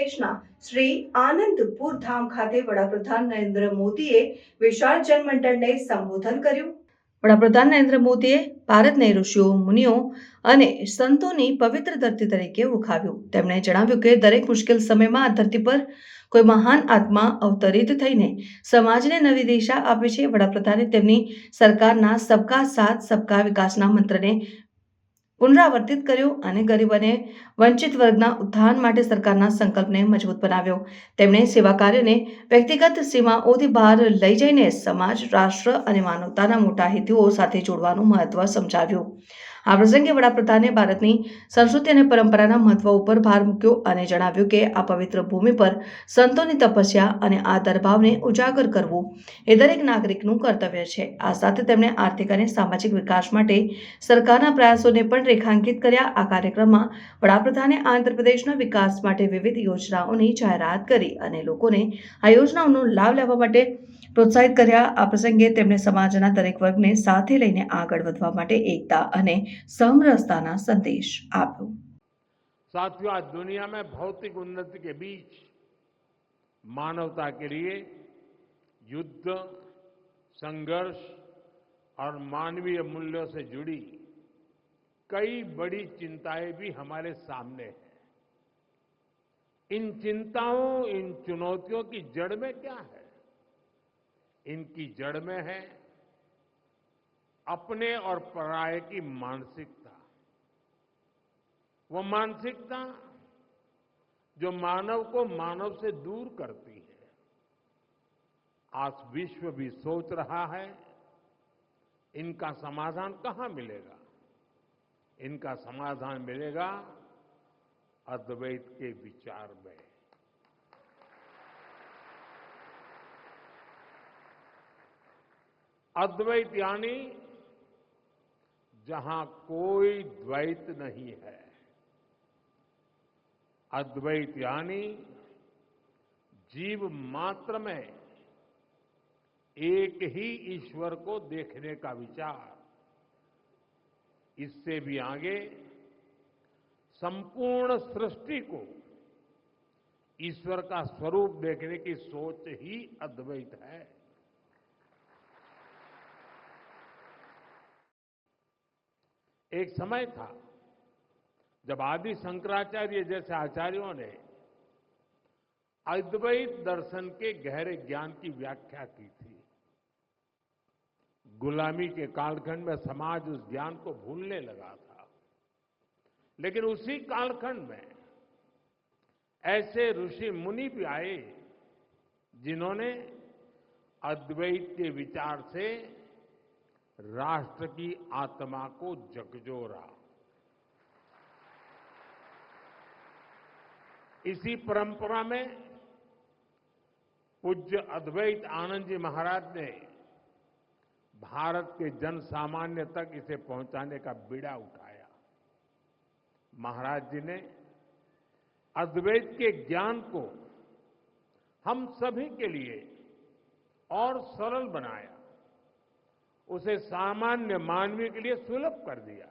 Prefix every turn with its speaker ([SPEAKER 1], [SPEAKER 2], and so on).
[SPEAKER 1] પ્રદેશના શ્રી આનંદપુર ધામ ખાતે વડાપ્રધાન નરેન્દ્ર મોદીએ વિશાળ જનમંડળને સંબોધન કર્યું। વડાપ્રધાન નરેન્દ્ર મોદીએ ભારતને ઋષિઓ, મુનિઓ અને સંતોની પવિત્ર ધરતી તરીકે ઓળખાવ્યું। તેમણે જણાવ્યું કે દરેક મુશ્કેલ સમયમાં આ ધરતી પર કોઈ મહાન આત્મા અવતરિત થઈને સમાજને નવી દિશા આપે છે। વડાપ્રધાને તેમની સરકારના સબકા સાથ સબકા વિકાસના મંત્રને પુનરાવર્તિત કર્યો અને ગરીબ અને વંચિત વર્ગના ઉત્થાન માટે સરકારના સંકલ્પને મજબૂત બનાવ્યો। તેમણે સેવા કાર્યને વ્યક્તિગત સીમાઓથી બહાર લઈ જઈને સમાજ, રાષ્ટ્ર અને માનવતાના મોટા હેતુઓ સાથે જોડવાનું મહત્વ સમજાવ્યું। આ પ્રસંગે વડાપ્રધાને ભારતની સંસ્કૃતિ અને પરંપરાના મહત્વ ઉપર ભાર મૂક્યો અને જણાવ્યું કે આ પવિત્ર ભૂમિ પર સંતોની તપસ્યા અને આદર ભાવને ઉજાગર કરવું એ દરેક નાગરિકનું કર્તવ્ય છે। આ સાથે તેમણે આર્થિક અને સામાજિક વિકાસ માટે સરકારના પ્રયાસોને પણ રેખાંકિત કર્યા। આ કાર્યક્રમમાં વડાપ્રધાને આંધ્રપ્રદેશના વિકાસ માટે વિવિધ યોજનાઓની જાહેરાત કરી અને લોકોને આ યોજનાઓનો લાભ લેવા માટે પ્રોત્સાહિત કર્યા। આ પ્રસંગે તેમણે સમાજના દરેક વર્ગને સાથે લઈને આગળ વધવા માટે એકતા અને समरसताना संदेश आप्यो।
[SPEAKER 2] साथियों, आज दुनिया में भौतिक उन्नति के बीच मानवता के लिए युद्ध, संघर्ष और मानवीय मूल्यों से जुड़ी कई बड़ी चिंताएं भी हमारे सामने हैं। इन चिंताओं, इन चुनौतियों की जड़ में क्या है? इनकी जड़ में है अपने और पराये की मानसिकता। वो मानसिकता जो मानव को मानव से दूर करती है। आज विश्व भी सोच रहा है इनका समाधान कहां मिलेगा? इनका समाधान मिलेगा अद्वैत के विचार में। अद्वैत यानी जहां कोई द्वैत नहीं है। अद्वैत यानी जीव मात्र में एक ही ईश्वर को देखने का विचार। इससे भी आगे संपूर्ण सृष्टि को ईश्वर का स्वरूप देखने की सोच ही अद्वैत है। एक समय था जब आदि शंकराचार्य जैसे आचार्यों ने अद्वैत दर्शन के गहरे ज्ञान की व्याख्या की थी। गुलामी के कालखंड में समाज उस ज्ञान को भूलने लगा था, लेकिन उसी कालखंड में ऐसे ऋषि मुनि भी आए जिन्होंने अद्वैत के विचार से राष्ट्र की आत्मा को झकझोरा। इसी परंपरा में पूज्य अद्वैत आनंद जी महाराज ने भारत के जन सामान्य तक इसे पहुंचाने का बीड़ा उठाया। महाराज जी ने अद्वैत के ज्ञान को हम सभी के लिए और सरल बनाया, उसे सामान्य मानवीय के लिए सुलभ कर दिया।